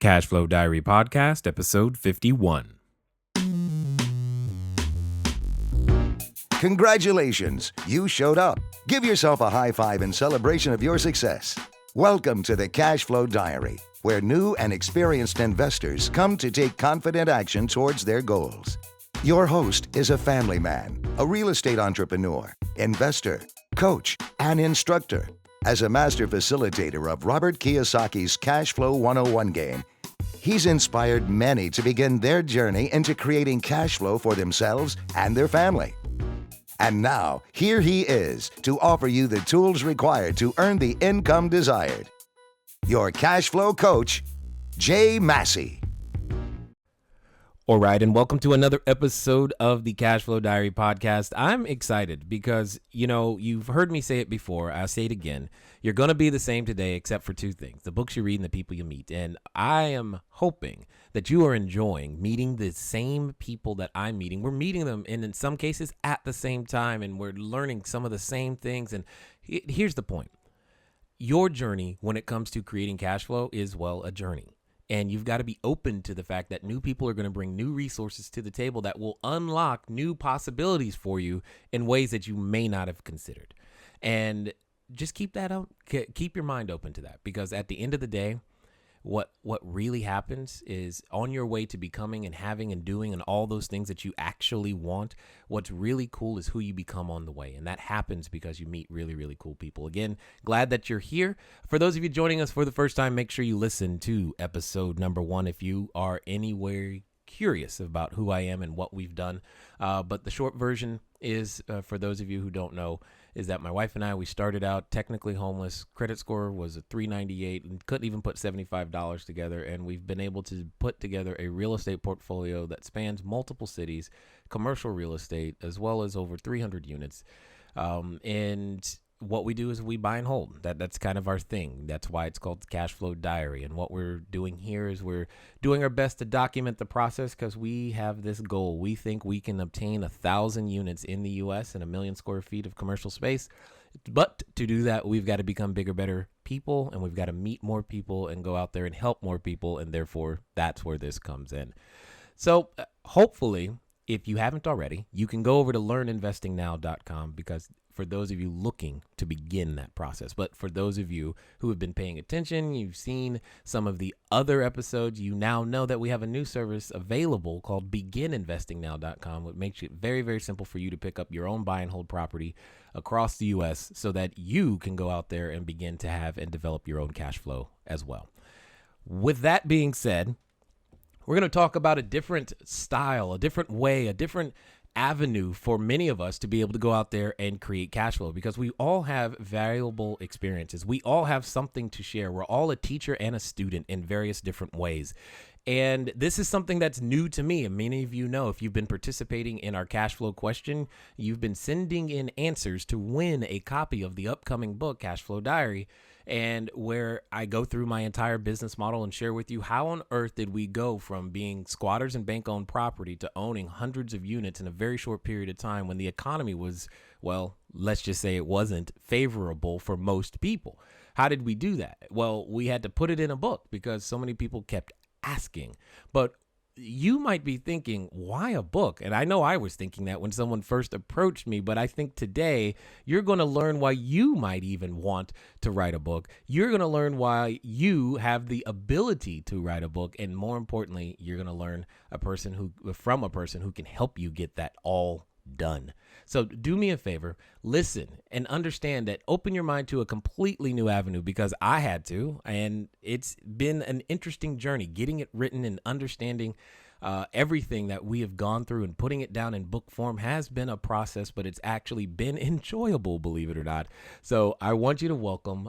Cashflow Diary Podcast, episode 51. Congratulations, you showed up. Give yourself a high five in celebration of your success. Welcome to the Cashflow Diary, where new and experienced investors come to take confident action towards their goals. Your host is a family man, a real estate entrepreneur, investor, coach, and instructor. As a master facilitator of Robert Kiyosaki's Cashflow 101 game, he's inspired many to begin their journey into creating cash flow for themselves and their family. And now, here he is to offer you the tools required to earn the income desired. Your cash flow coach, Jay Massey. All right, and welcome to another episode of the Cashflow Diary Podcast. I'm excited because, you've heard me say it before. I'll say it again. You're going to be the same today except for two things: the books you read and the people you meet. And I am hoping that you are enjoying meeting the same people that I'm meeting. We're meeting them, and in some cases at the same time, and we're learning some of the same things. And here's the point. Your journey when it comes to creating cash flow is, a journey. And you've got to be open to the fact that new people are going to bring new resources to the table that will unlock new possibilities for you in ways that you may not have considered. And just keep that out. Keep your mind open to that, because at the end of the day, what really happens is on your way to becoming and having and doing and all those things that you actually want, what's really cool is who you become on the way. And that happens because you meet really, really cool people. Again, glad that you're here. For those of you joining us for the first time, make sure you listen to episode number 1 if you are anywhere curious about who I am and what we've done. But the short version is, for those of you who don't know, is that my wife and I, we started out technically homeless. Credit score was a 398 and couldn't even put $75 together. And we've been able to put together a real estate portfolio that spans multiple cities, commercial real estate, as well as over 300 units. And what we do is we buy and hold. That's kind of our thing. That's why it's called the Cashflow Diary. And what we're doing here is we're doing our best to document the process, because we have this goal. We think we can obtain 1,000 units in the U.S. and 1 million square feet of commercial space. But to do that, we've got to become bigger, better people, and we've got to meet more people and go out there and help more people. And therefore, that's where this comes in. So hopefully, if you haven't already, you can go over to learninvestingnow.com, because for those of you looking to begin that process. But for those of you who have been paying attention, you've seen some of the other episodes, you now know that we have a new service available called begininvestingnow.com, which makes it very, very simple for you to pick up your own buy and hold property across the U.S. so that you can go out there and begin to have and develop your own cash flow as well. With that being said, we're going to talk about a different style, a different way, a different avenue for many of us to be able to go out there and create cash flow, because we all have valuable experiences. We all have something to share. We're all a teacher and a student in various different ways. And this is something that's new to me. And many of you know, if you've been participating in our cash flow question, you've been sending in answers to win a copy of the upcoming book, Cashflow Diary, and where I go through my entire business model and share with you how on earth did we go from being squatters and bank-owned property to owning hundreds of units in a very short period of time when the economy was, let's just say it wasn't favorable for most people. How did we do that? Well, we had to put it in a book because so many people kept asking. But you might be thinking, why a book? And I know I was thinking that when someone first approached me, but I think today you're going to learn why you might even want to write a book. You're going to learn why you have the ability to write a book. And more importantly, you're going to learn from a person who can help you get that all done. So do me a favor, listen and understand that, open your mind to a completely new avenue, because I had to, and it's been an interesting journey getting it written and understanding everything that we have gone through, and putting it down in book form has been a process, but it's actually been enjoyable, believe it or not. So I want you to welcome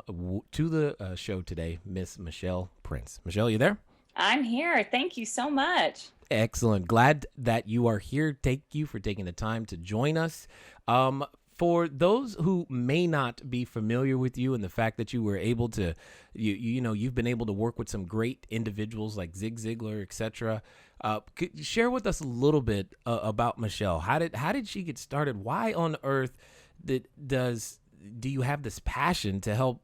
to the show today, Miss Michelle Prince. Michelle, you there? I'm here. Thank you so much. Excellent. Glad that you are here. Thank you for taking the time to join us. For those who may not be familiar with you and the fact that you were able to, you've been able to work with some great individuals like Zig Ziglar, etc. Could you share with us a little bit about Michelle? How did she get started? Why on earth do you have this passion to help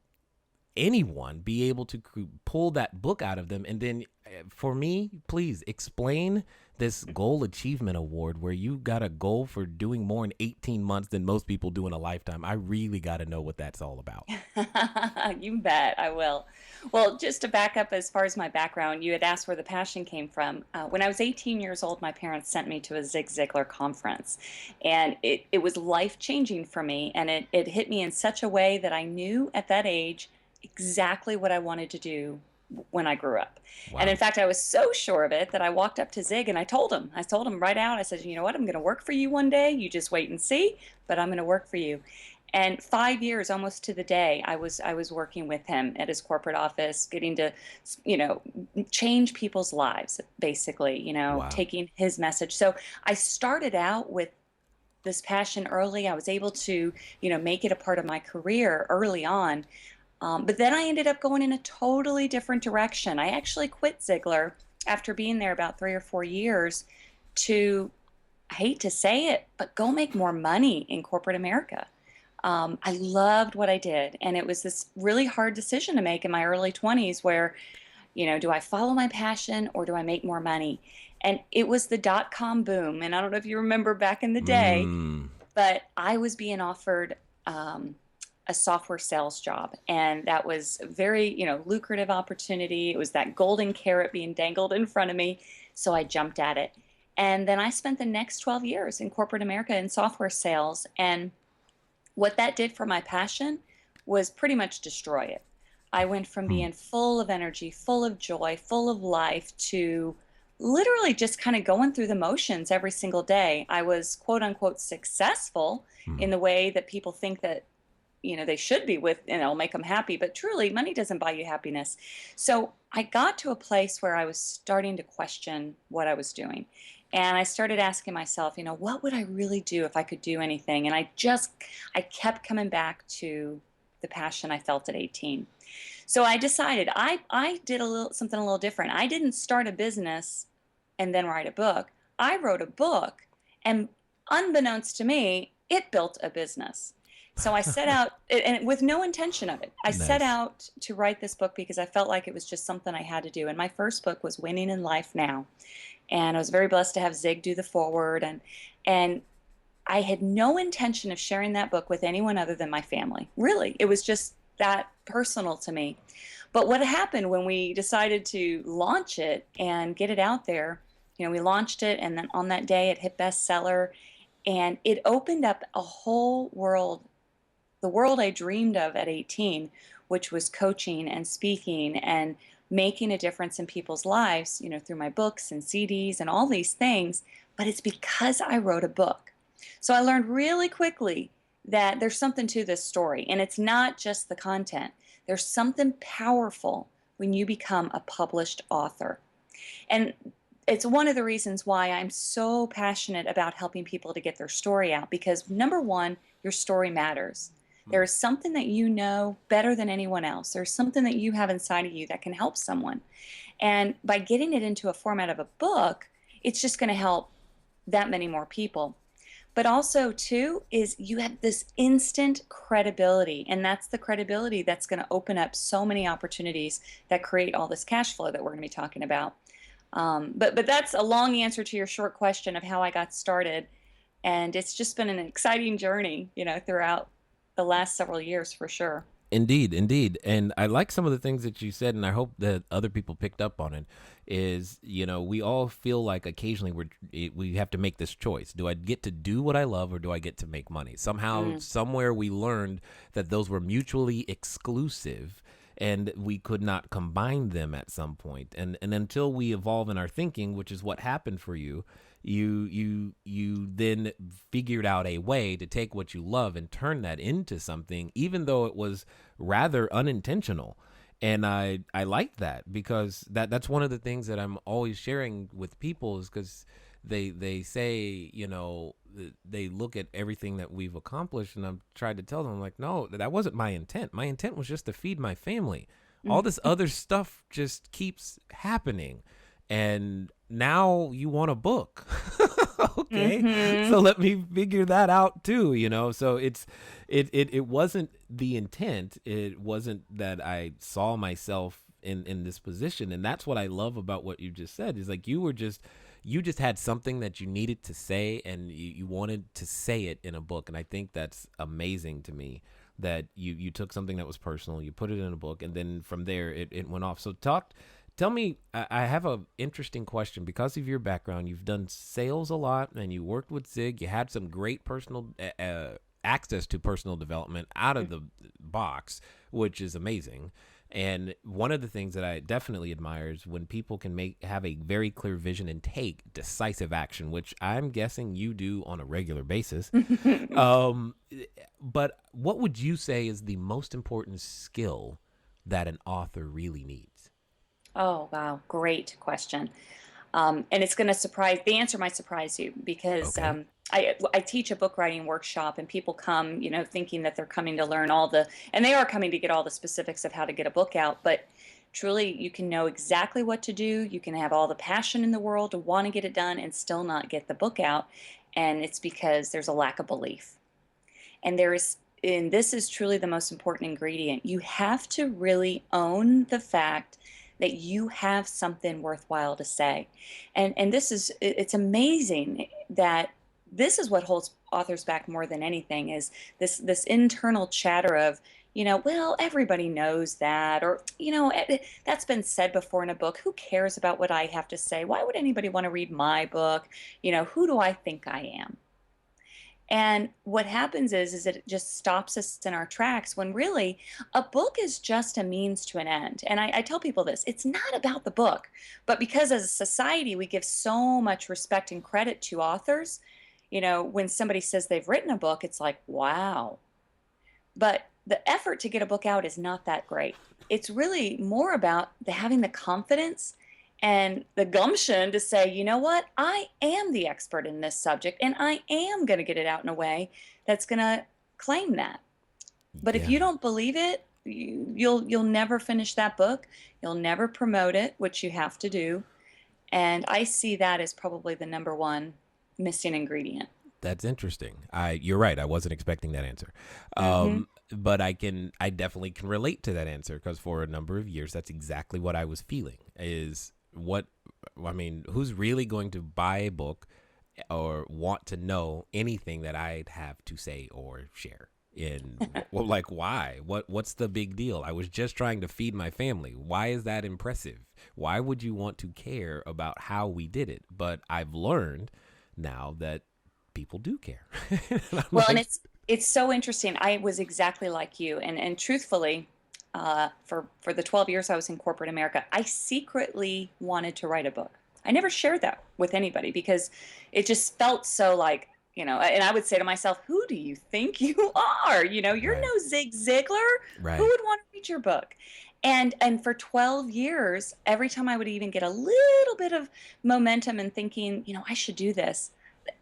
anyone be able to pull that book out of them. And then for me, please explain this goal achievement award where you got a goal for doing more in 18 months than most people do in a lifetime. I really got to know what that's all about. You bet I will. Well, just to back up as far as my background, you had asked where the passion came from. When I was 18 years old, my parents sent me to a Zig Ziglar conference, and it was life-changing for me, and it hit me in such a way that I knew at that age exactly what I wanted to do when I grew up. And in Wow. fact, I was so sure of it that I walked up to Zig and I told him right out, I said, you know what, I'm going to work for you one day. You just wait and see, but I'm going to work for you. And 5 years, almost to the day, I was working with him at his corporate office, getting to, you know, change people's lives, basically, you know, Wow. taking his message. So I started out with this passion early. I was able to, you know, make it a part of my career early on. But then I ended up going in a totally different direction. I actually quit Ziglar after being there about 3 or 4 years to, I hate to say it, but go make more money in corporate America. I loved what I did. And it was this really hard decision to make in my early 20s where, you know, do I follow my passion or do I make more money? And it was the dot-com boom. And I don't know if you remember back in the day, Mm. but I was being offered a software sales job, and that was a very, you know, lucrative opportunity. It was that golden carrot being dangled in front of me, so I jumped at it. And then I spent the next 12 years in corporate America in software sales, and what that did for my passion was pretty much destroy it. I went from Hmm. being full of energy, full of joy, full of life to literally just kind of going through the motions every single day. I was quote unquote successful Hmm. in the way that people think that, you know, they should be with, you know, make them happy, but truly money doesn't buy you happiness. So I got to a place where I was starting to question what I was doing, and I started asking myself, you know, what would I really do if I could do anything? And I kept coming back to the passion I felt at 18. So I decided I did a little something a little different. I didn't start a business and then write a book. I wrote a book, and unbeknownst to me, it built a business. So I set out, and with no intention of it, I set Nice. out to write this book because I felt like it was just something I had to do. And my first book was Winning in Life Now, and I was very blessed to have Zig do the foreword, and I had no intention of sharing that book with anyone other than my family. Really, it was just that personal to me. But what happened when we decided to launch it and get it out there, you know, we launched it, and then on that day it hit bestseller, and it opened up a whole world, the world I dreamed of at 18, which was coaching and speaking and making a difference in people's lives, you know, through my books and CDs and all these things. But it's because I wrote a book. So I learned really quickly that there's something to this story, and it's not just the content. There's something powerful when you become a published author. And it's one of the reasons why I'm so passionate about helping people to get their story out, because number one, your story matters. There Hmm. is something that you know better than anyone else. There's something that you have inside of you that can help someone. And by getting it into a format of a book, it's just going to help that many more people. But also, too, is you have this instant credibility, and that's the credibility that's going to open up so many opportunities that create all this cash flow that we're going to be talking about. But that's a long answer to your short question of how I got started, and it's just been an exciting journey, you know, throughout the last several years for sure. Indeed, indeed. And I like some of the things that you said, and I hope that other people picked up on it. Is, you know, we all feel like occasionally we have to make this choice. Do I get to do what I love, or do I get to make money? Somehow, Mm. somewhere we learned that those were mutually exclusive, and we could not combine them at some point. And until we evolve in our thinking, which is what happened for you, you then figured out a way to take what you love and turn that into something, even though it was rather unintentional. And I like that, because that's one of the things that I'm always sharing with people, is because they say, you know, they look at everything that we've accomplished, and I'm trying to tell them, like, no, that wasn't my intent. My intent was just to feed my family. All Mm. this other stuff just keeps happening, and now you want a book. Okay, so let me figure that out too, you know. So it wasn't the intent. It wasn't that I saw myself in this position, and that's what I love about what you just said. Is like you just had something that you needed to say, and you wanted to say it in a book. And I think that's amazing to me, that you took something that was personal, you put it in a book, and then from there it went off. So tell me, I have a interesting question. Because of your background, you've done sales a lot, and you worked with Zig. You had some great personal access to personal development out of the box, which is amazing. And one of the things that I definitely admire is when people can have a very clear vision and take decisive action, which I'm guessing you do on a regular basis. um, but what would you say is the most important skill that an author really needs? Oh, wow. Great question. And it's going to the answer might surprise you because Okay. I teach a book writing workshop, and people come, thinking that they're coming to learn and they are coming to get all the specifics of how to get a book out. But truly, you can know exactly what to do. You can have all the passion in the world to want to get it done and still not get the book out. And it's because there's a lack of belief. And this is truly the most important ingredient. You have to really own the fact that you have something worthwhile to say. And it's amazing that this is what holds authors back more than anything, is this internal chatter of, well, everybody knows that, or that's been said before in a book. Who cares about what I have to say? Why would anybody want to read my book? Who do I think I am? And what happens is it just stops us in our tracks, when really a book is just a means to an end. And I tell people this, it's not about the book, but because as a society we give so much respect and credit to authors, when somebody says they've written a book, it's like, wow. But the effort to get a book out is not that great. It's really more about having the confidence and the gumption to say, you know what, I am the expert in this subject, and I am going to get it out in a way that's going to claim that. But if Yeah. you don't believe it, you'll never finish that book. You'll never promote it, which you have to do. And I see that as probably the number one missing ingredient. That's interesting. You're right. I wasn't expecting that answer. Hmm. But I definitely can relate to that answer, because for a number of years, that's exactly what I was feeling. Who's really going to buy a book or want to know anything that I'd have to say or share? Well, like, why? What's the big deal? I was just trying to feed my family. Why is that impressive? Why would you want to care about how we did it? But I've learned now that people do care. And I'm Well, and like, it's so interesting. I was exactly like you, and truthfully, for the 12 years I was in corporate America, I secretly wanted to write a book. I never shared that with anybody because it just felt so like, and I would say to myself, who do you think you are? You're right, no Zig Ziglar. Who right. would want to read your book? And for 12 years, every time I would even get a little bit of momentum and thinking, I should do this,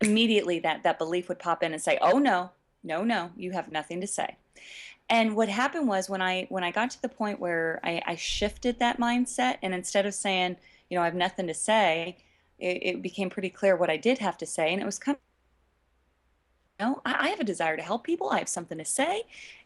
immediately that belief would pop in and say, oh no, no, no, you have nothing to say. And what happened was, when I got to the point where I shifted that mindset, and instead of saying, I have nothing to say, it became pretty clear what I did have to say. And it was kind of, I have a desire to help people. I have something to say,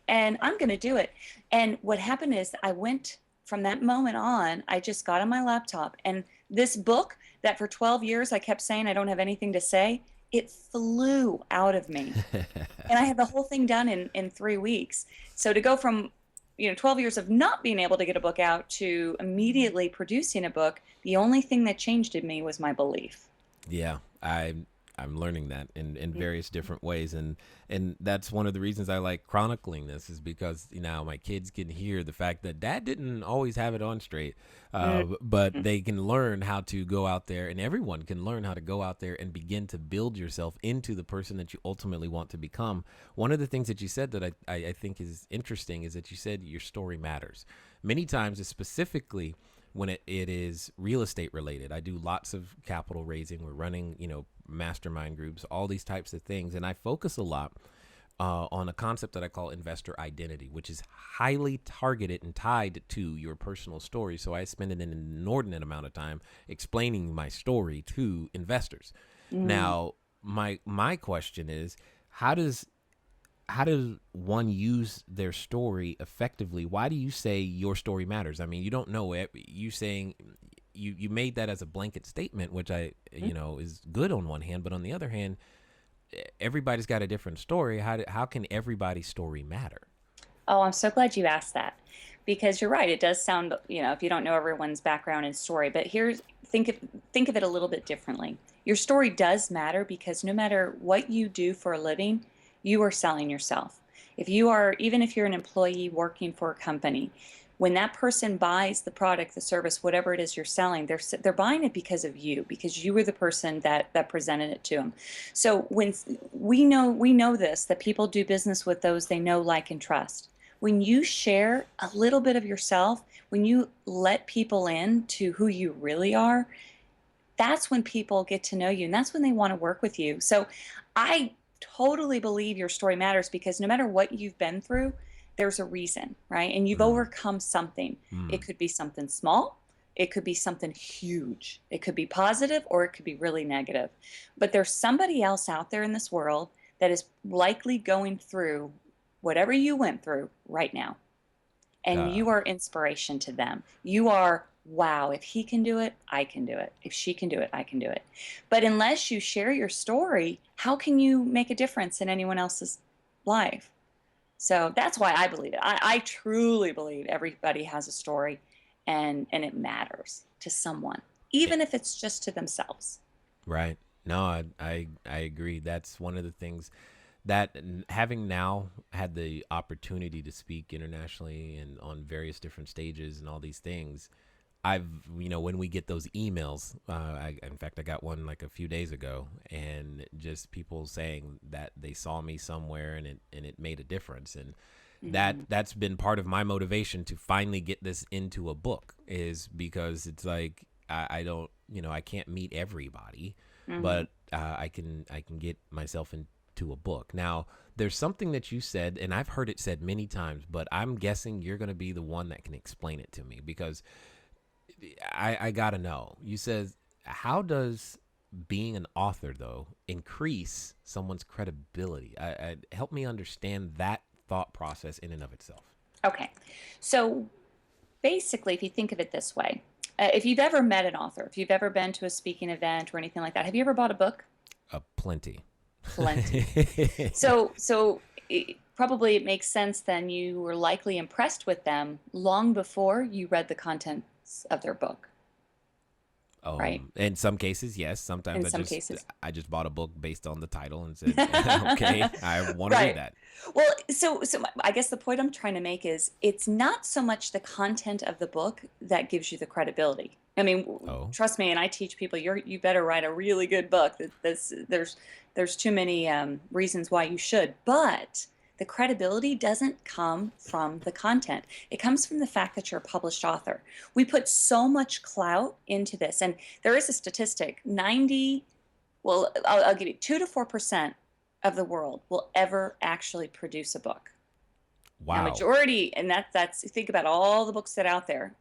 and I'm going to do it. And what happened is, I went from that moment on, I just got on my laptop, and this book that for 12 years I kept saying I don't have anything to say, it flew out of me. And I had the whole thing done in 3 weeks. So to go from 12 years of not being able to get a book out to immediately producing a book, the only thing that changed in me was my belief. Yeah, I'm learning that in various different ways, and that's one of the reasons I like chronicling this, is because now my kids can hear the fact that Dad didn't always have it on straight, but Mhm. they can learn how to go out there, and everyone can learn how to go out there and begin to build yourself into the person that you ultimately want to become. One of the things that you said that I think is interesting is that you said your story matters. Many times, specifically when it is real estate related. I do lots of capital raising. We're running, mastermind groups, all these types of things. And I focus a lot on a concept that I call investor identity, which is highly targeted and tied to your personal story. So I spend an inordinate amount of time explaining my story to investors. Mm. Now, my question is, how does how does one use their story effectively? Why do you say your story matters? I mean, you don't know it. You saying you made that as a blanket statement, which is good on one hand, but on the other hand, everybody's got a different story. How can everybody's story matter? Oh, I'm so glad you asked that because you're right. It does sound, if you don't know everyone's background and story, but think of think of it a little bit differently. Your story does matter because no matter what you do for a living, you are selling yourself. If you are, even if you're an employee working for a company, when that person buys the product, the service, whatever it is you're selling, they're buying it because of you, because you were the person that presented it to them. So when we know this, that people do business with those they know, like, and trust. When you share a little bit of yourself, when you let people in to who you really are, that's when people get to know you and that's when they want to work with you. So I totally believe your story matters because no matter what you've been through, there's a reason, right? And you've Mm, overcome something. It mm, could be something small, it could be something huge, it could be positive, or it could be really negative. But there's somebody else out there in this world that is likely going through whatever you went through right now, and uh, you are inspiration to them. You are, wow, if he can do it, I can do it. If she can do it, I can do it. But unless you share your story, how can you make a difference in anyone else's life? So that's why I believe it. I truly believe everybody has a story, and it matters to someone, eh, even if it's just to themselves. right. No, I agree. That's one of the things that having now had the opportunity to speak internationally and on various different stages and all these things, I've, when we get those emails, in fact, I got one like a few days ago, and just people saying that they saw me somewhere and it made a difference, and Hmm. that's been part of my motivation to finally get this into a book, is because it's like I don't, I can't meet everybody, Hmm. but I can get myself into a book. Now, there's something that you said, and I've heard it said many times, but I'm guessing you're going to be the one that can explain it to me because I gotta know. You said, how does being an author though increase someone's credibility? Help me understand that thought process in and of itself. Okay. So basically, if you think of it this way, if you've ever met an author, if you've ever been to a speaking event or anything like that, have you ever bought a book? Plenty. Plenty. Probably it makes sense then you were likely impressed with them long before you read the contents of their book, right? In some cases, yes. Sometimes In I some just cases. I just bought a book based on the title and said, okay, I want to read Right. that. Well, I guess the point I'm trying to make is it's not so much the content of the book that gives you the credibility. I mean, Oh, trust me, and I teach people you better write a really good book. There's too many reasons why you should, but the credibility doesn't come from the content. It comes from the fact that you're a published author. We put so much clout into this, and there is a statistic: 90, well, I'll give you 2 to 4% of the world will ever actually produce a book. Now, wow. majority, and that's think about all the books that out there,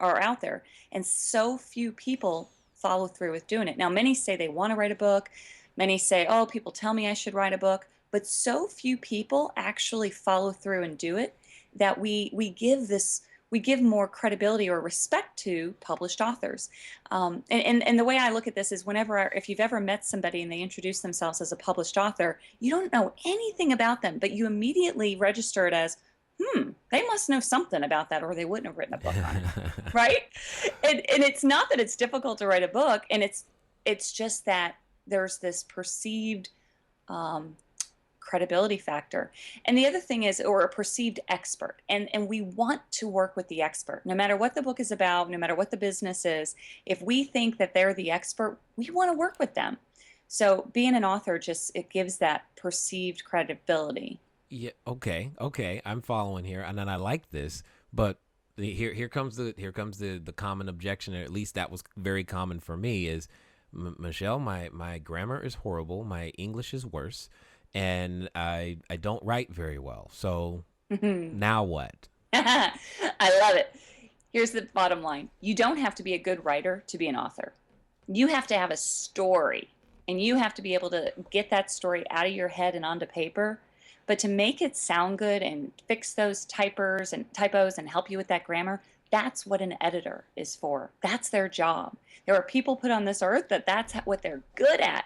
and so few people follow through with doing it. Now, many say they want to write a book. Many say, "Oh, people tell me I should write a book," but so few people actually follow through and do it that we give more credibility or respect to published authors. And the way I look at this is if you've ever met somebody and they introduce themselves as a published author, you don't know anything about them, but you immediately register it as, they must know something about that or they wouldn't have written a book on it. Right? And it's not that it's difficult to write a book, and it's just that there's this perceived um, credibility factor. And the other thing is, or a perceived expert. And we want to work with the expert. No matter what the book is about, no matter what the business is, if we think that they're the expert, we want to work with them. So being an author just it gives that perceived credibility. Yeah. Okay. Okay. I'm following here, and then I like this, but here comes the common objection, or at least that was very common for me. Is Michelle, my grammar is horrible, my English is worse, and I don't write very well. So now what? I love it. Here's the bottom line: you don't have to be a good writer to be an author. You have to have a story. and you have to be able to get that story out of your head and onto paper. But to make it sound good and fix those typos and help you with that grammar, that's what an editor is for. That's their job. There are people put on this earth that's what they're good at.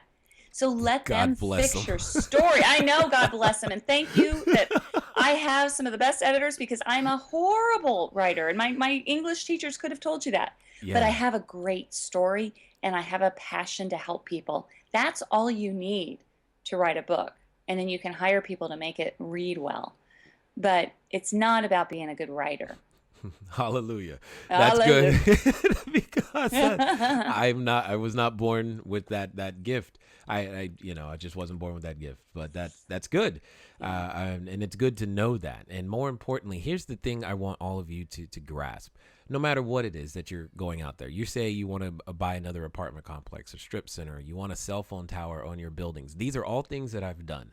So let them God bless fix them. your story. I know, God bless them. And thank you that I have some of the best editors, because I'm a horrible writer. And my English teachers could have told you that. But I Yeah. have a great story and I have a passion to help people. That's all you need to write a book. And then you can hire people to make it read well. But it's not about being a good writer. Hallelujah. That's good. Hallelujah. Because I was not born with that gift. I just wasn't born with that gift, but that's good. And it's good to know that. And more importantly, here's the thing I want all of you to grasp. No matter what it is that you're going out there, you say you want to buy another apartment complex, a strip center, you want a cell phone tower on your buildings. These are all things that I've done.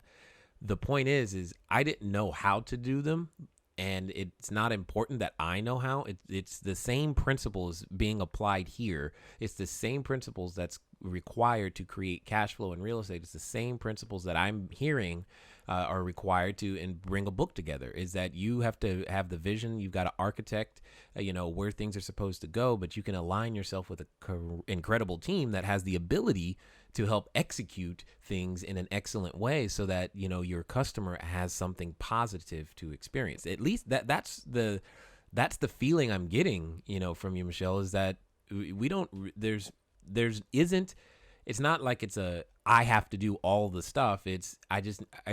The point is I didn't know how to do them, and it's not important that I know how. It's the same principles being applied here. It's the same principles that's required to create cash flow in real estate. It's the same principles that I'm hearing are required to and bring a book together. Is that you have to have the vision. You've got to architect, where things are supposed to go, but you can align yourself with an incredible team that has the ability to help execute things in an excellent way so that, your customer has something positive to experience. At least that's the feeling I'm getting, from you, Michelle, is that we don't, it's not like it's I have to do all the stuff. It's, I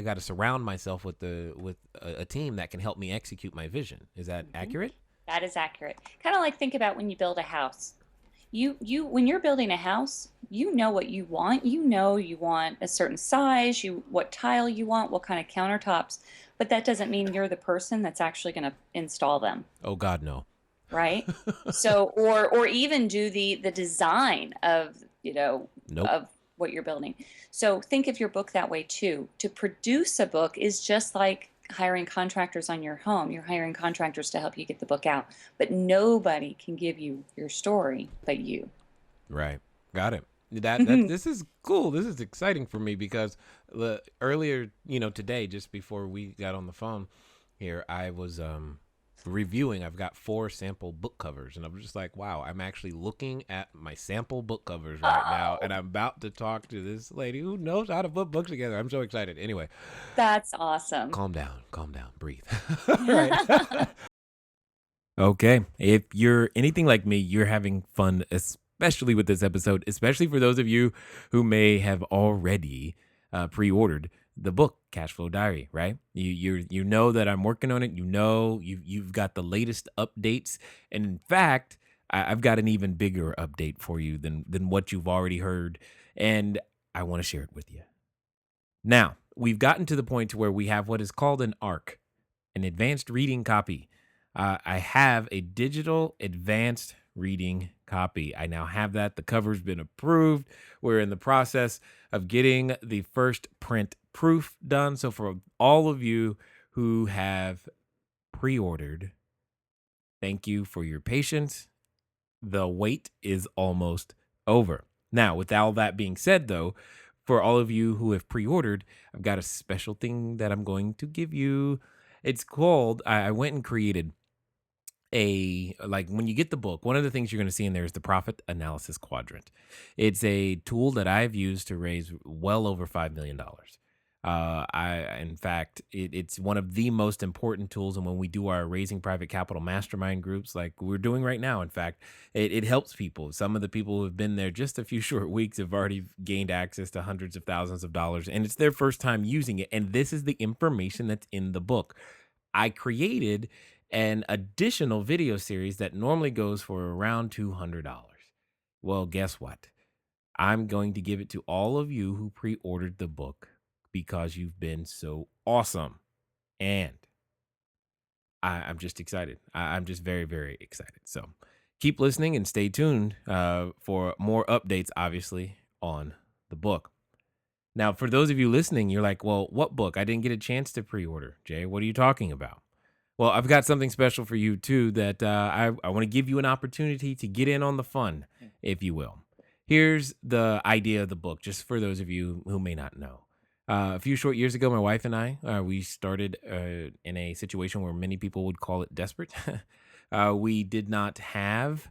got to surround myself with a team that can help me execute my vision. Is that accurate? That is accurate. Kind of like, think about when you build a house. You when you're building a house, you know what you want. You want a certain size, what tile you want, what kind of countertops, but that doesn't mean you're the person that's actually going to install them, Oh God, no. right? So, or even do the design of, Nope. of what you're building. So think of your book that way too. To produce a book is just like hiring contractors on your home. You're hiring contractors to help you get the book out, but nobody can give you your story but you. Right. Got it. This is cool. This is exciting for me because earlier, today, just before we got on the phone here, I was reviewing. I've got 4 sample book covers, and I'm just like, wow, I'm actually looking at my sample book covers right now, and I'm about to talk to this lady who knows how to put books together. I'm so excited. Anyway, That's awesome. calm down, breathe. All right. Okay. If you're anything like me, you're having fun, especially with this episode, especially for those of you who may have already pre-ordered the book Cash Flow Diary, right? You know that I'm working on it. You've got the latest updates, and in fact, I've got an even bigger update for you than what you've already heard, and I want to share it with you. Now, we've gotten to the point to where we have what is called an ARC, an advanced reading copy. I have a digital advanced reading copy. I now have that. The cover's been approved. We're in the process of getting the first print proof done. So for all of you who have pre-ordered, thank you for your patience. The wait is almost over. Now, with all that being said, though, for all of you who have pre-ordered, I've got a special thing that I'm going to give you. It's called, I went and created when you get the book, one of the things you're going to see in there is the profit analysis quadrant. It's a tool that I've used to raise well over $5 million. In fact, it's one of the most important tools. And when we do our raising private capital mastermind groups, like we're doing right now, in fact, it helps people. Some of the people who have been there just a few short weeks have already gained access to hundreds of thousands of dollars, and it's their first time using it. And this is the information that's in the book. I created an additional video series that normally goes for around $200. Well, guess what? I'm going to give it to all of you who pre-ordered the book because you've been so awesome. And I'm just excited. I'm just very, very excited. So keep listening and stay tuned for more updates, obviously, on the book. Now, for those of you listening, you're like, well, what book? I didn't get a chance to pre-order. Jay, what are you talking about? Well, I've got something special for you, too, that I want to give you an opportunity to get in on the fun, if you will. Here's the idea of the book, just for those of you who may not know. A few short years ago, my wife and I, we started in a situation where many people would call it desperate. We did not have,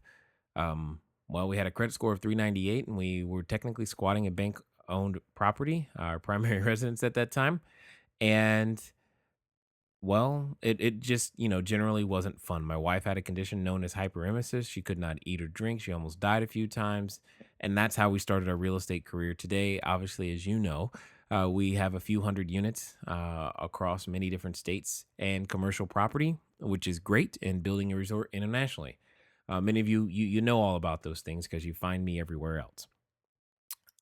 well, we had a credit score of 398, and we were technically squatting a bank owned property, our primary residence at that time. And well, it just, generally wasn't fun. My wife had a condition known as hyperemesis. She could not eat or drink. She almost died a few times. And that's how we started our real estate career. Today, obviously, as you know, we have a few hundred units across many different states and commercial property, which is great, and building a resort internationally. Many of you know all about those things because you find me everywhere else.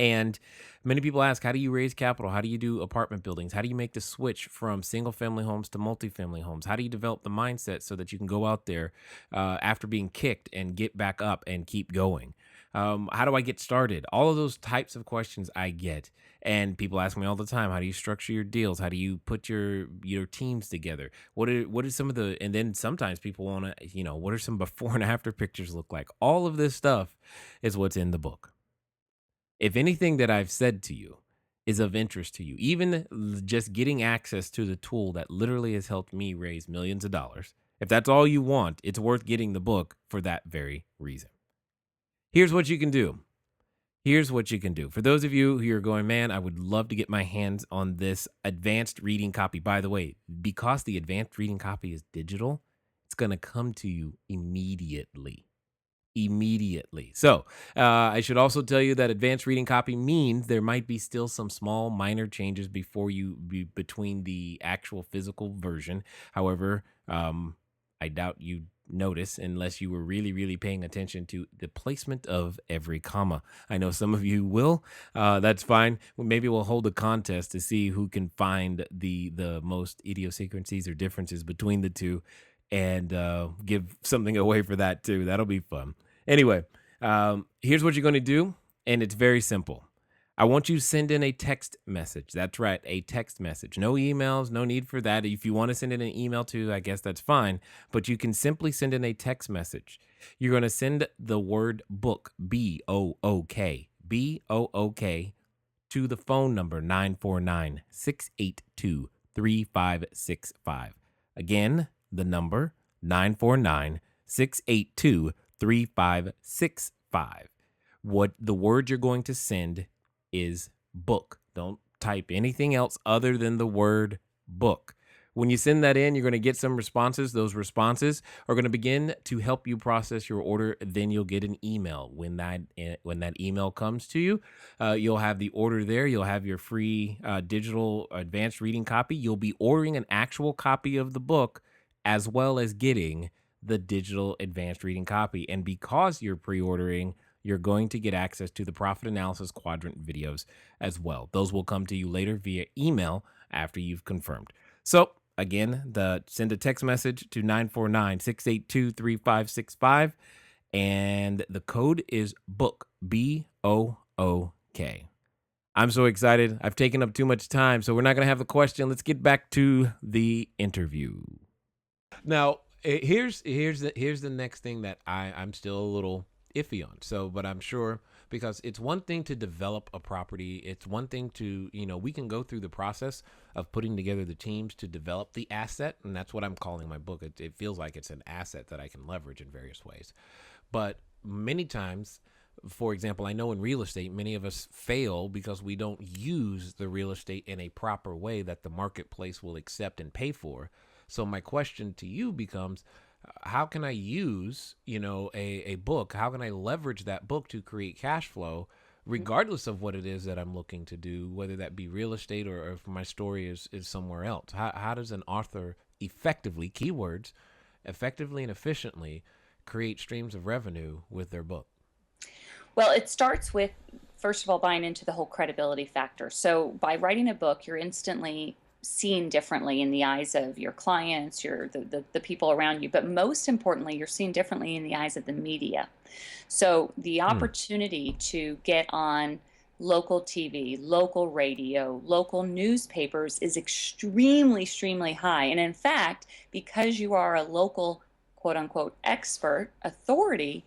And many people ask, how do you raise capital? How do you do apartment buildings? How do you make the switch from single family homes to multifamily homes? How do you develop the mindset so that you can go out there after being kicked and get back up and keep going? How do I get started? All of those types of questions I get. And people ask me all the time, how do you structure your deals? How do you put your teams together? What are some of the, and then sometimes people want to, what are some before and after pictures look like? All of this stuff is what's in the book. If anything that I've said to you is of interest to you, even just getting access to the tool that literally has helped me raise millions of dollars, if that's all you want, it's worth getting the book for that very reason. Here's what you can do. Here's what you can do. For those of you who are going, man, I would love to get my hands on this advanced reading copy. By the way, because the advanced reading copy is digital, it's going to come to you immediately. So I should also tell you that advanced reading copy means there might be still some small minor changes between the actual physical version. However, I doubt you notice unless you were really paying attention to the placement of every comma. I know some of you will. That's fine. Maybe we'll hold a contest to see who can find the most idiosyncrasies or differences between the two, and give something away for that too. That'll be fun. Anyway, here's what you're going to do, and it's very simple. I want you to send in a text message. That's right, a text message. No emails, no need for that. If you want to send in an email too, I guess that's fine, but you can simply send in a text message. You're going to send the word book, BOOK, BOOK, to the phone number 949-682-3565. Again, the number 949-682-3565. What the word you're going to send is book. Don't type anything else other than the word book. When you send that in, you're going to get some responses. Those responses are going to begin to help you process your order. Then you'll get an email. When that email comes to you, you'll have the order there. You'll have your free digital advanced reading copy. You'll be ordering an actual copy of the book as well as getting the digital advanced reading copy. And because you're pre-ordering, you're going to get access to the profit analysis quadrant videos as well. Those will come to you later via email after you've confirmed. So again, send a text message to 949-682-3565, and the code is book, BOOK. I'm so excited. I've taken up too much time, so we're not going to have the question. Let's get back to the interview. Now, here's the next thing that I'm still a little iffy on. So, but I'm sure, because it's one thing to develop a property. It's one thing to, we can go through the process of putting together the teams to develop the asset. And that's what I'm calling my book. It feels like it's an asset that I can leverage in various ways. But many times, for example, I know in real estate, many of us fail because we don't use the real estate in a proper way that the marketplace will accept and pay for. So my question to you becomes, how can I use, a book? How can I leverage that book to create cash flow, regardless of what it is that I'm looking to do, whether that be real estate or if my story is somewhere else? How does an author effectively, keywords, effectively and efficiently create streams of revenue with their book? Well, it starts with, first of all, buying into the whole credibility factor. So by writing a book, you're instantly seen differently in the eyes of your clients, the people around you, but most importantly, you're seen differently in the eyes of the media. So the Hmm. opportunity to get on local TV, local radio, local newspapers is extremely high. And in fact, because you are a local quote unquote expert authority,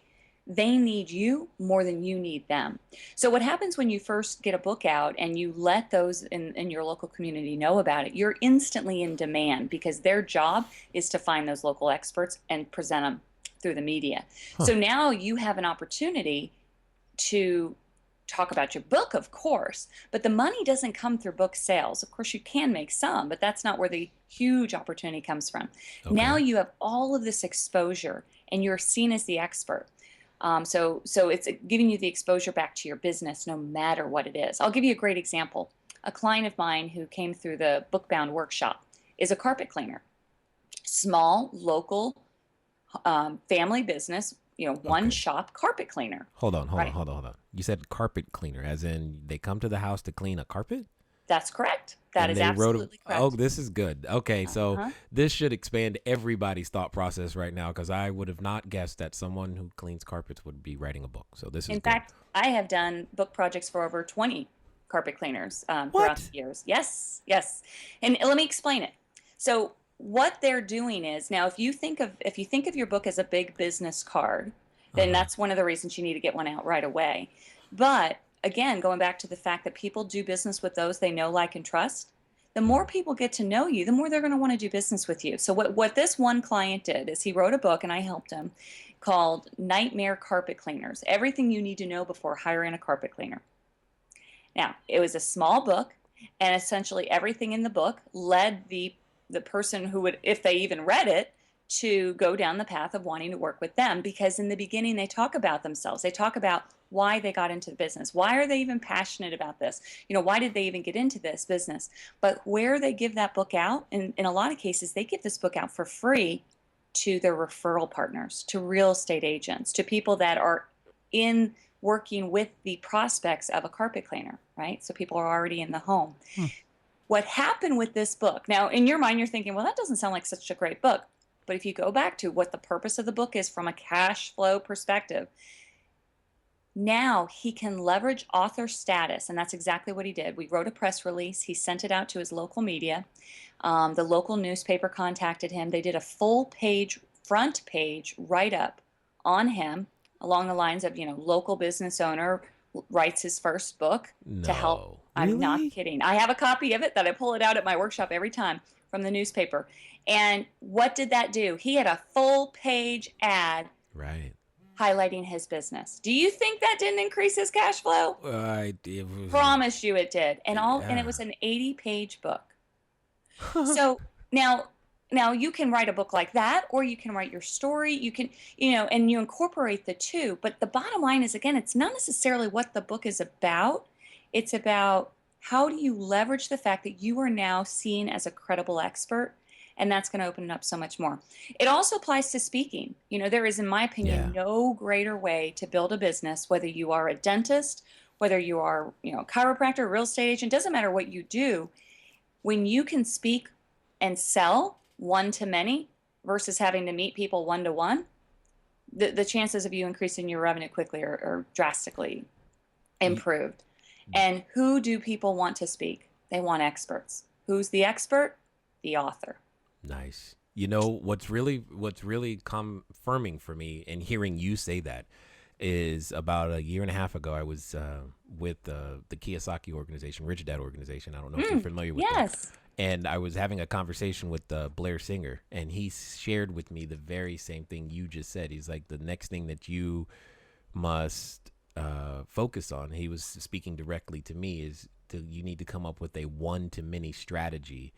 They need you more than you need them. So what happens when you first get a book out and you let those in your local community know about it, you're instantly in demand because their job is to find those local experts and present them through the media. Huh. So now you have an opportunity to talk about your book, of course, but the money doesn't come through book sales. Of course, you can make some, but that's not where the huge opportunity comes from. Now Okay. you have all of this exposure and you're seen as the expert. So it's giving you the exposure back to your business, no matter what it is. I'll give you a great example. A client of mine who came through the Bookbound workshop is a carpet cleaner, small, local, family business, one Okay. shop carpet cleaner, Hold on, hold on, right? hold on, hold on. You said carpet cleaner, as in they come to the house to clean a carpet? That's correct. That And is they wrote a, absolutely oh, correct. this is good. Okay, so Uh-huh. this should expand everybody's thought process right now because I would have not guessed that someone who cleans carpets would be writing a book. So this is In good. fact, I have done book projects for over 20 carpet cleaners throughout the What? years. Yes, yes. And let me explain it. So what they're doing is now if you think of your book as a big business card, then Uh-huh. that's one of the reasons you need to get one out right away. But again, going back to the fact that people do business with those they know, like, and trust, the more Mhm. people get to know you, the more they're going to want to do business with you. So what this one client did is he wrote a book and I helped him called Nightmare Carpet Cleaners: Everything You Need to Know Before Hiring a Carpet Cleaner. Now, it was a small book, and essentially everything in the book led the person who would, if they even read it, to go down the path of wanting to work with them, because in the beginning they talk about themselves. They talk about why they got into the business. Why are they even passionate about this? Why did they even get into this business? But where they give that book out, in a lot of cases, they give this book out for free to their referral partners, to real estate agents, to people that are in working with the prospects of a carpet cleaner, right? So people are already in the home. Hmm. What happened with this book? Now, in your mind, you're thinking, well, that doesn't sound like such a great book. But if you go back to what the purpose of the book is from a cash flow perspective, now he can leverage author status. And that's exactly what he did. We wrote a press release, he sent it out to his local media. The local newspaper contacted him. They did a full page, front page write up on him along the lines of, local business owner writes his first book to help. No. I'm not Really? kidding. I have a copy of it that I pull it out at my workshop every time from the newspaper. And what did that do? He had a full page ad Right. highlighting his business. Do you think that didn't increase his cash flow? It was, Promise you it did. And it yeah. was an 80-page book. So now, you can write a book like that, or you can write your story. You can, and you incorporate the two. But the bottom line is, again, it's not necessarily what the book is about. It's about how do you leverage the fact that you are now seen as a credible expert, and that's going to open it up so much more. It also applies to speaking. There is, in my opinion, Yeah. no greater way to build a business, whether you are a dentist, whether you are, chiropractor, real estate agent, doesn't matter what you do. When you can speak and sell one to many versus having to meet people one to one, the chances of you increasing your revenue quickly are drastically Y- improved. And who do people want to speak? They want experts. Who's the expert? The author. Nice. What's really confirming for me and hearing you say that is about a year and a half ago I was with the Kiyosaki organization, Rich Dad organization. I don't know if you're familiar with them. Yes. And I was having a conversation with Blair Singer, and he shared with me the very same thing you just said. He's like, the next thing that you must focus on, he was speaking directly to me, is you need to come up with a one to many strategy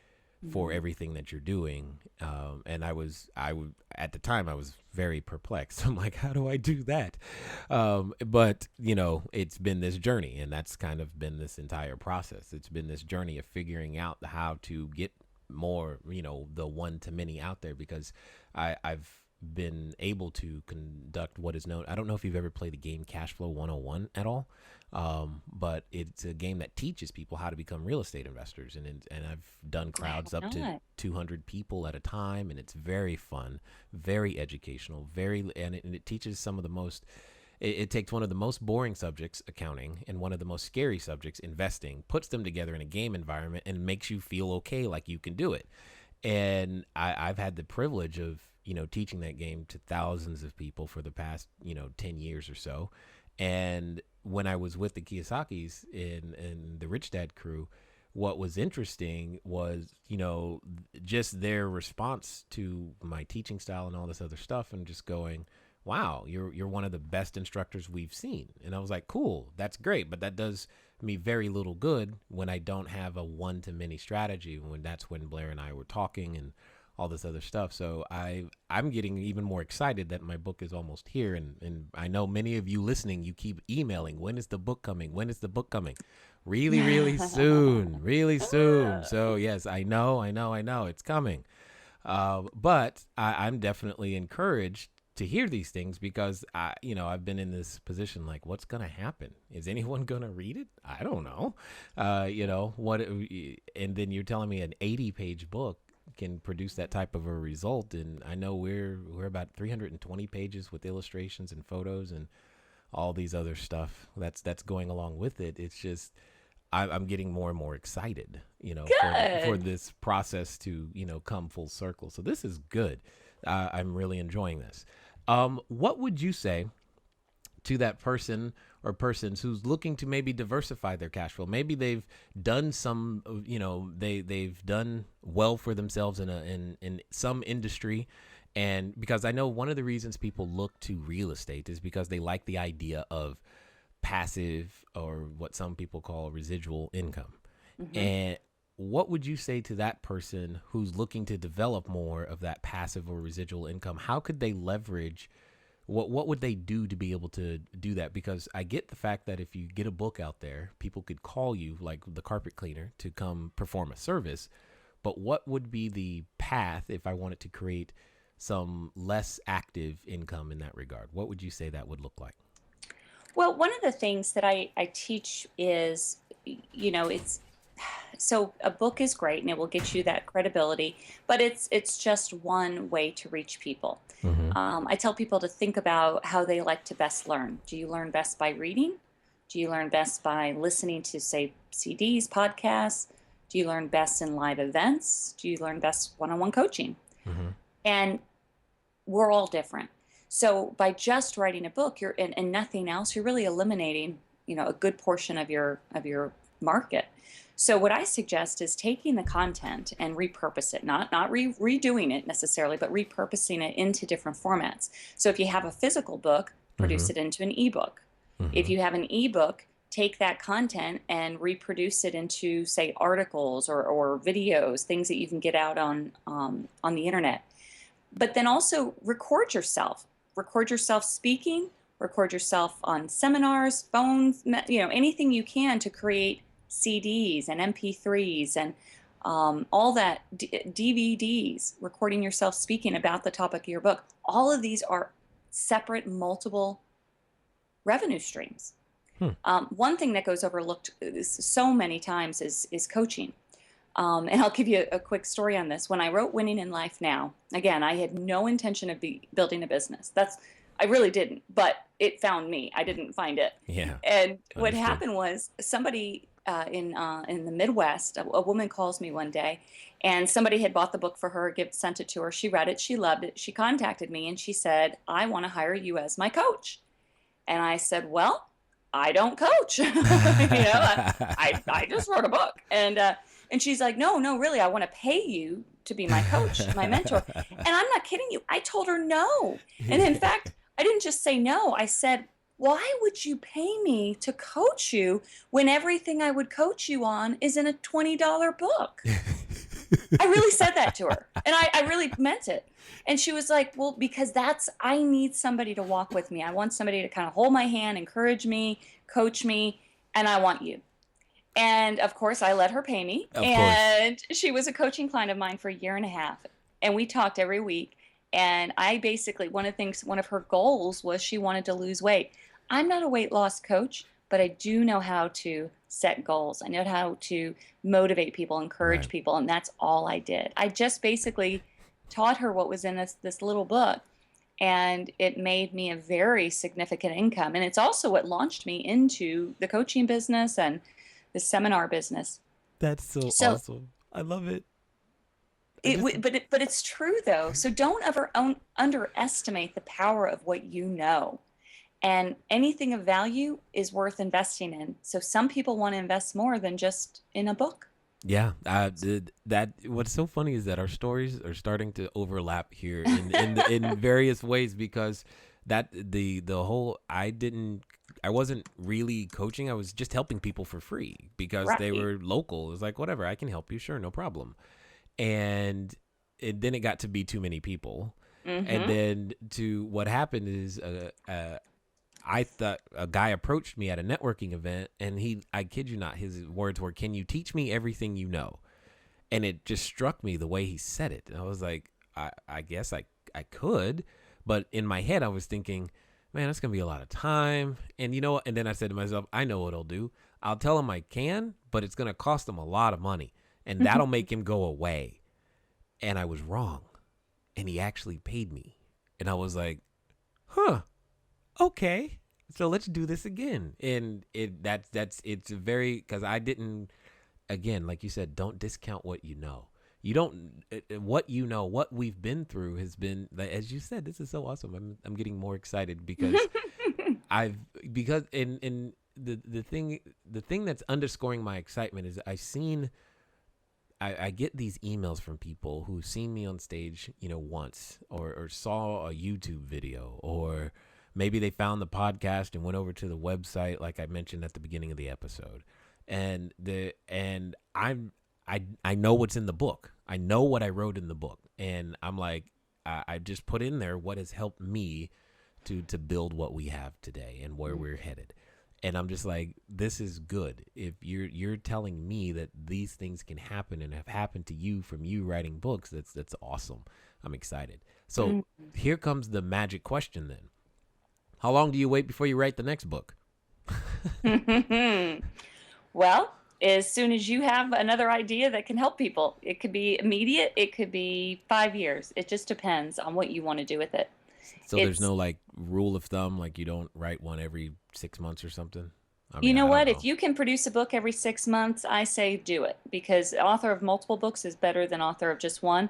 for Mm. everything that you're doing. And at the time I was very perplexed. I'm like, how do I do that? But it's been this journey, and that's kind of been this entire process. It's been this journey of figuring out how to get more, the one to many out there, because I've been able to conduct what is known. I don't know if you've ever played the game CashFlow 101 at all. But it's a game that teaches people how to become real estate investors, and I've done I have crowds up to not. 200 people at a time, and it's very fun, very educational, and it teaches some of the most. It takes one of the most boring subjects, accounting, and one of the most scary subjects, investing, puts them together in a game environment, and makes you feel okay, like you can do it. And I've had the privilege of teaching that game to thousands of people for the past, 10 years or so. And when I was with the Kiyosakis in the Rich Dad crew, what was interesting was, just their response to my teaching style and all this other stuff, and just going, wow, you're one of the best instructors we've seen. And I was like, cool, that's great. But that does me very little good when I don't have a one-to-many strategy, when Blair and I were talking and all this other stuff. So I'm getting even more excited that my book is almost here. And I know many of you listening, you keep emailing, when is the book coming? When is the book coming? Really, really soon, really soon. So yes, I know, it's coming. But I'm definitely encouraged to hear these things, because I've been in this position like, what's going to happen? Is anyone going to read it? I don't know. And then you're telling me an 80-page book can produce that type of a result. And I know we're about 320 pages with illustrations and photos and all these other stuff that's going along with it. It's just, I'm getting more and more excited, for this process to, come full circle. So this is good. I'm really enjoying this. What would you say to that person or persons who's looking to maybe diversify their cash flow? Maybe they've done some, they've done well for themselves in some industry. And because I know one of the reasons people look to real estate is because they like the idea of passive, or what some people call residual income. Mm-hmm. And what would you say to that person who's looking to develop more of that passive or residual income? How could they leverage, what would they do to be able to do that? Because I get the fact that if you get a book out there, people could call you, like the carpet cleaner, to come perform a service. But what would be the path if I wanted to create some less active income in that regard? What would you say that would look like? Well, one of the things that I teach is, it's, so a book is great and it will get you that credibility, but it's just one way to reach people. Mm-hmm. I tell people to think about how they like to best learn. Do you learn best by reading? Do you learn best by listening to, say, CDs, podcasts? Do you learn best in live events? Do you learn best one-on-one coaching? Mm-hmm. And we're all different. So by just writing a book, and nothing else, you're really eliminating, a good portion of your market. So what I suggest is taking the content and repurpose it, not redoing it necessarily, but repurposing it into different formats. So if you have a physical book, produce it into an ebook. Mm-hmm. If you have an ebook, take that content and reproduce it into, say, articles or videos, things that you can get out on the internet. But then also record yourself speaking, record yourself on seminars, phones, anything you can to create CDs and MP3s and all that, DVDs, recording yourself speaking about the topic of your book. All of these are separate, multiple revenue streams. One thing that goes overlooked so many times is coaching. And I'll give you a quick story on this. When I wrote Winning in Life Now, again, I had no intention of building a business. I really didn't, but it found me. I didn't find it. Yeah. And what happened was somebody in the Midwest, a woman calls me one day, and somebody had bought the book for her, sent it to her. She read it. She loved it. She contacted me and she said, I want to hire you as my coach. And I said, well, I don't coach. I just wrote a book. And she's like, no, really, I want to pay you to be my coach, my mentor. And I'm not kidding you. I told her no. And in fact, I didn't just say no. I said, why would you pay me to coach you when everything I would coach you on is in a $20 book? I really said that to her. And I really meant it. And she was like, well, because I need somebody to walk with me. I want somebody to kind of hold my hand, encourage me, coach me, and I want you. And of course, I let her pay me. And she was a coaching client of mine for a year and a half. And we talked every week. And I basically, one of her goals was she wanted to lose weight. I'm not a weight loss coach, but I do know how to set goals. I know how to motivate people, encourage people. And that's all I did. I just basically taught her what was in this little book. And it made me a very significant income. And it's also what launched me into the coaching business and the seminar business. That's so awesome. I love it. But it's true though. So don't ever underestimate the power of what you know. And anything of value is worth investing in. So some people want to invest more than just in a book. Yeah, that. What's so funny is that our stories are starting to overlap here in various ways, because that the whole I wasn't really coaching. I was just helping people for free because they Right. were local. It was like, whatever, I can help you, sure, no problem. And then it got to be too many people, and Mm-hmm. then to what happened is I thought a guy approached me at a networking event, and I kid you not, his words were, "Can you teach me everything you know?" And it just struck me the way he said it. And I was like, I guess I could. But in my head, I was thinking, man, that's going to be a lot of time. And you know what? And then I said to myself, I know what I'll do. I'll tell him I can, but it's going to cost him a lot of money. And that'll make him go away. And I was wrong. And he actually paid me. And I was like, huh, okay, so let's do this again. And it's very, because I didn't, again, like you said, don't discount what you know. You don't, what you know, what we've been through has been, as you said, this is so awesome. I'm getting more excited because I've, because in the thing that's underscoring my excitement is I get these emails from people who've seen me on stage, once, or saw a YouTube video, or maybe they found the podcast and went over to the website, like I mentioned at the beginning of the episode. And I know what's in the book. I know what I wrote in the book, and I'm like, I just put in there what has helped me to build what we have today and where we're headed. And I'm just like, this is good. If you're telling me that these things can happen and have happened to you from you writing books, that's awesome. I'm excited. So here comes the magic question then. How long do you wait before you write the next book? Well, as soon as you have another idea that can help people, it could be immediate, it could be 5 years. It just depends on what you want to do with it. So there's It's no like rule of thumb, like you don't write one every 6 months or something. I You mean, know I don't what? If know. you can produce a book every 6 months, I say do it, because author of multiple books is better than author of just one.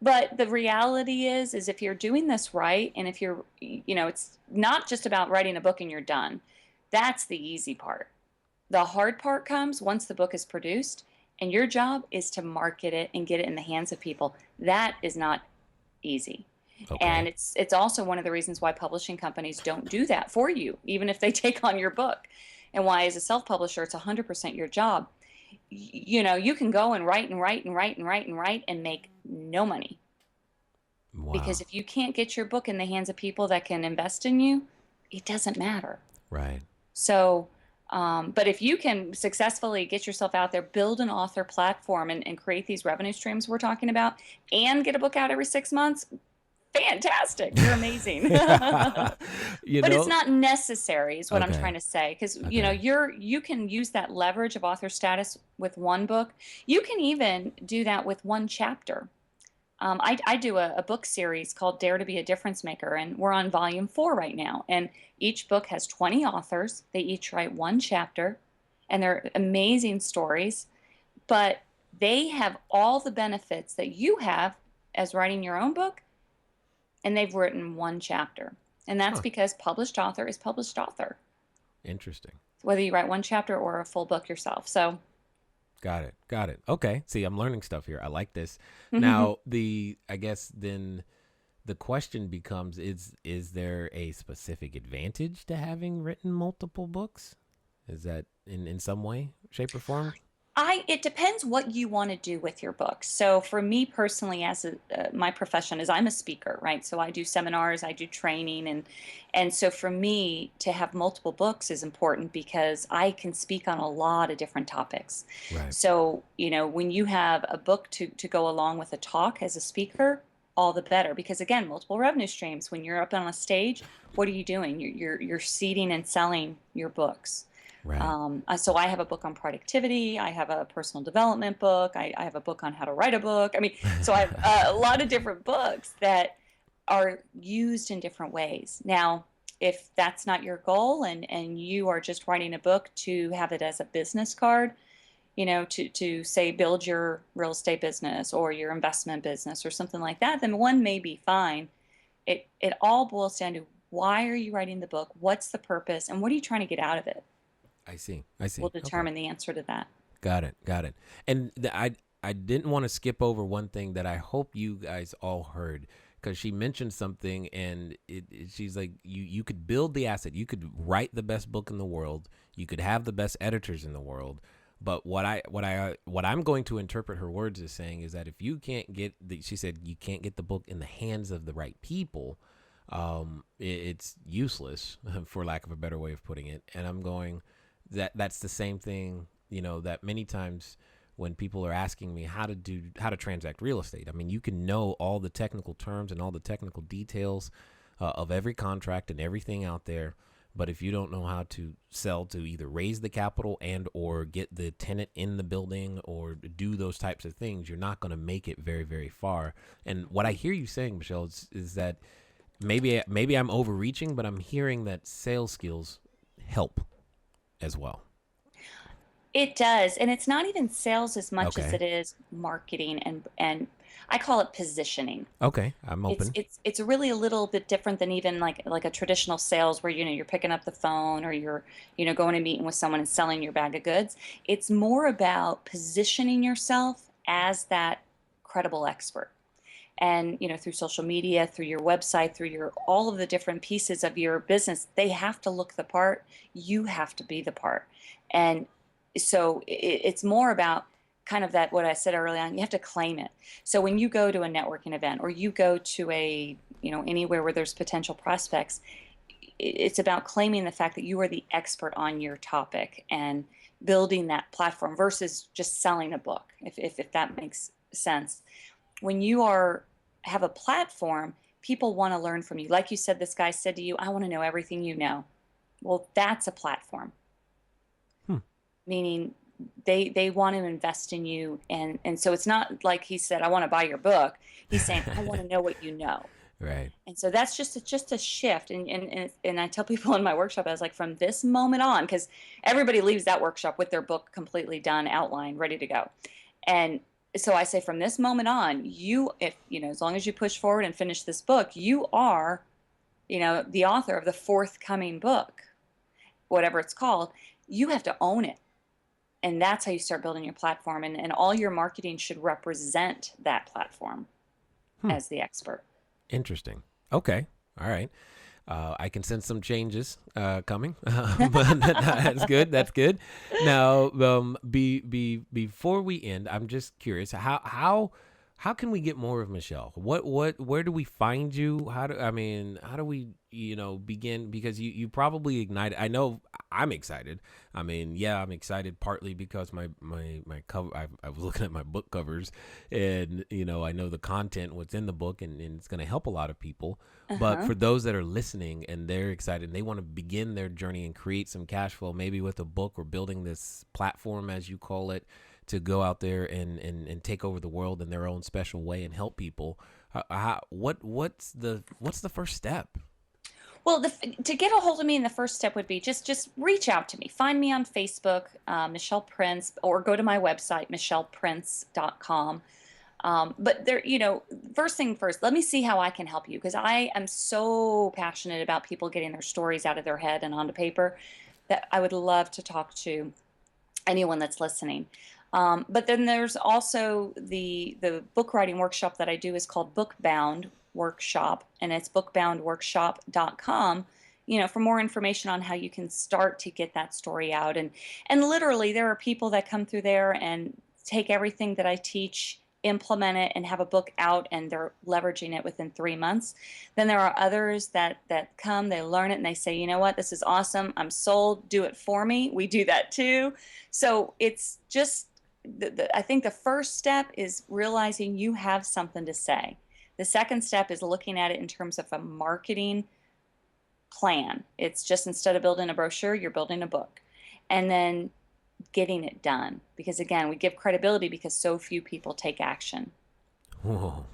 But the reality is if you're doing this right, and if it's not just about writing a book and you're done. That's the easy part. The hard part comes once the book is produced, and your job is to market it and get it in the hands of people. That is not easy. And Okay. it's also one of the reasons why publishing companies don't do that for you, even if they take on your book. And why, as a self-publisher, it's 100% your job. You can go and write and write and write and write and write and make no money, because Wow. if you can't get your book in the hands of people that can invest in you, it doesn't matter. Right. So, but if you can successfully get yourself out there, build an author platform, and create these revenue streams we're talking about, and get a book out every 6 months, fantastic. You're amazing. you But it's know? not necessary, is what I'm Okay. trying to say, because Okay. you can use that leverage of author status with one book. You can even do that with one chapter. I do a book series called Dare to Be a Difference Maker, and we're on volume 4 right now. And each book has 20 authors. They each write one chapter, and they're amazing stories, but they have all the benefits that you have as writing your own book, and they've written one chapter. And that's Huh. because published author is published author, Interesting. whether you write one chapter or a full book yourself. So, Got it. Got it. Okay. See, I'm learning stuff here. I like this. Now, I guess then the question becomes, is there a specific advantage to having written multiple books? Is that in some way, shape, or form? it depends what you want to do with your book. So for me personally, my profession is I'm a speaker, right? So I do seminars, I do training, and so for me to have multiple books is important because I can speak on a lot of different topics. Right. So when you have a book to go along with a talk as a speaker, all the better, because again, multiple revenue streams. When you're up on a stage, what are you doing? You're seeding and selling your books. Right. So I have a book on productivity. I have a personal development book. I have a book on how to write a book. I mean, so I have a lot of different books that are used in different ways. Now, if that's not your goal, and you are just writing a book to have it as a business card, to say build your real estate business or your investment business or something like that, then one may be fine. It all boils down to, why are you writing the book? What's the purpose? And what are you trying to get out of it? I see. I Will see. Okay. determine the answer to that. Got it. Got it. And I didn't want to skip over one thing that I hope you guys all heard, because she mentioned something, and she's like, you could build the asset, you could write the best book in the world, you could have the best editors in the world, but what I'm going to interpret her words as saying is that if you can't get she said you can't get the book in the hands of the right people, it's useless, for lack of a better way of putting it. And I'm going, that's the same thing, that many times when people are asking me how to transact real estate. I mean, you can know all the technical terms and all the technical details of every contract and everything out there, but if you don't know how to sell, to either raise the capital and or get the tenant in the building or do those types of things, you're not going to make it very, very far. And what I hear you saying, Michelle, is that maybe I'm overreaching, but I'm hearing that sales skills help as well. It does. And it's not even sales as much as Okay. it is marketing, and I call it positioning. Okay. I'm It's open. it's it's really a little bit different than even like a traditional sales where you're picking up the phone, or you're going and meeting with someone and selling your bag of goods. It's more about positioning yourself as that credible expert. And through social media, through your website, through your all of the different pieces of your business, they have to look the part. You have to be the part. And so it's more about kind of that, what I said early on, you have to claim it. So when you go to a networking event, or you go to a anywhere where there's potential prospects, it's about claiming the fact that you are the expert on your topic and building that platform versus just selling a book, if that makes sense. When you have a platform, people want to learn from you. Like you said, this guy said to you, I want to know everything you know. Well, that's a platform. Hmm. Meaning they want to invest in you, and so it's not like he said, I want to buy your book. He's saying, I want to know what you know. Right. And so that's just a shift. And I tell people in my workshop, I was like, from this moment on, because everybody leaves that workshop with their book completely done, outlined, ready to go. And so I say, from this moment on, if as long as you push forward and finish this book, you are the author of the forthcoming book, whatever it's called. You have to own it. And that's how you start building your platform, and all your marketing should represent that platform Hmm. as the expert. Interesting. Okay. All right. I can sense some changes coming, but that's good. That's good. Now, before we end, I'm just curious, how can we get more of Michelle? Where do we find you? How do we begin? Because you probably ignited. I know I'm excited. I mean, yeah, I'm excited partly because my cover. I was looking at my book covers, and I know the content, what's in the book, and it's going to help a lot of people. But Uh-huh. for those that are listening and they're excited and they want to begin their journey and create some cash flow, maybe with a book or building this platform, as you call it, to go out there and take over the world in their own special way and help people. What's the first step? Well, to get a hold of me, the first step would be just reach out to me. Find me on Facebook, Michelle Prince, or go to my website, michelleprince.com. But there, first thing first, let me see how I can help you, because I am so passionate about people getting their stories out of their head and onto paper, that I would love to talk to anyone that's listening. But then there's also the book writing workshop that I do, is called Bookbound Workshop, and it's bookboundworkshop.com. For more information on how you can start to get that story out, and literally there are people that come through there and take everything that I teach, implement it, and have a book out, and they're leveraging it within 3 months. Then there are others that come, they learn it, and they say, you know what, this is awesome, I'm sold, do it for me. We do that too. So it's just I think the first step is realizing you have something to say. The second step is looking at it in terms of a marketing plan. It's just, instead of building a brochure, you're building a book. And then getting it done. Because again, we give credibility because so few people take action. Whoa,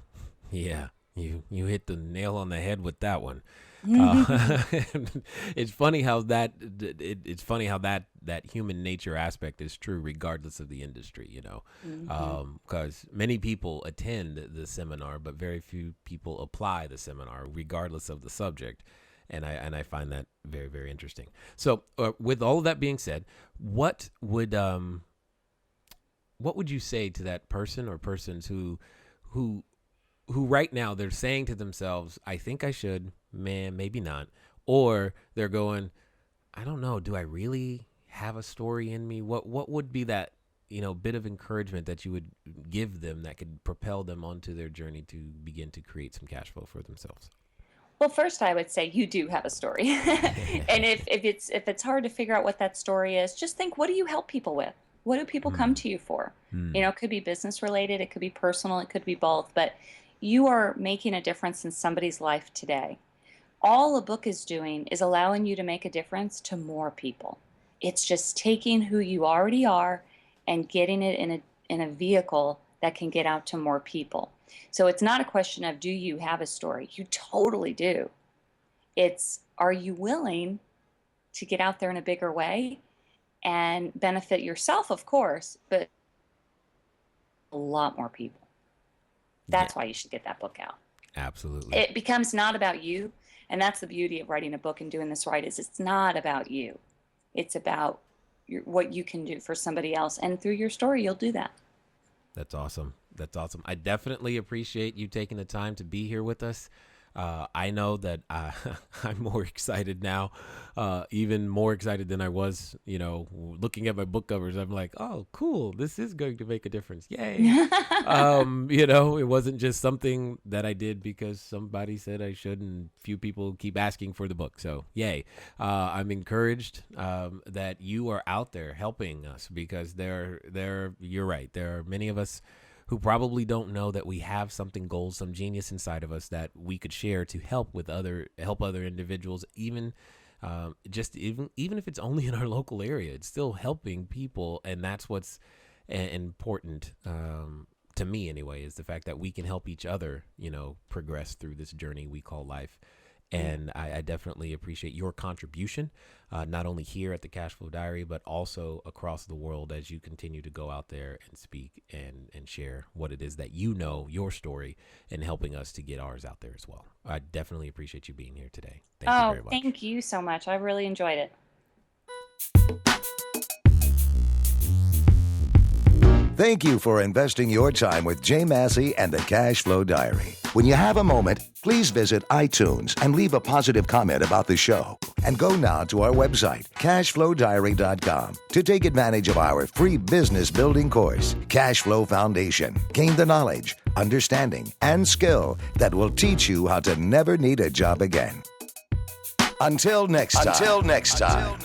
yeah, you hit the nail on the head with that one. It's funny how it's funny how that human nature aspect is true regardless of the industry, because many people attend the seminar, but very few people apply the seminar regardless of the subject. And I find that very, very interesting. So with all of that being said, what would you say to that person or persons who right now they're saying to themselves, I think I should, man, maybe not. Or they're going, I don't know, do I really have a story in me? What would be that, bit of encouragement that you would give them that could propel them onto their journey to begin to create some cash flow for themselves? Well, first I would say you do have a story. And if it's hard to figure out what that story is, just think, what do you help people with? What do people come to you for? It could be business related, it could be personal, it could be both, but you are making a difference in somebody's life today. All a book is doing is allowing you to make a difference to more people. It's just taking who you already are and getting it in a vehicle that can get out to more people. So it's not a question of, do you have a story? You totally do. It's, are you willing to get out there in a bigger way and benefit yourself, of course, but a lot more people. That's why you should get that book out. Absolutely. It becomes not about you. And that's the beauty of writing a book and doing this right, is it's not about you. It's about what you can do for somebody else. And through your story, you'll do that. That's awesome. That's awesome. I definitely appreciate you taking the time to be here with us. I know that I'm more excited now, even more excited than I was, looking at my book covers. I'm like, oh, cool. This is going to make a difference. Yay. It wasn't just something that I did because somebody said I should, and few people keep asking for the book. So yay. I'm encouraged that you are out there helping us, because you're right. There are many of us who probably don't know that we have something gold, some genius inside of us that we could share to help other individuals, even if it's only in our local area. It's still helping people, and that's what's important to me anyway, is the fact that we can help each other, progress through this journey we call life. And I definitely appreciate your contribution, not only here at the Cashflow Diary, but also across the world as you continue to go out there and speak and share what it is that your story, and helping us to get ours out there as well. I definitely appreciate you being here today. Thank you very much. Thank you so much. I really enjoyed it. Thank you for investing your time with Jay Massey and the Cashflow Diary. When you have a moment, please visit iTunes and leave a positive comment about the show. And go now to our website, CashFlowDiary.com, to take advantage of our free business building course, Cashflow Foundation. Gain the knowledge, understanding, and skill that will teach you how to never need a job again. Until next time.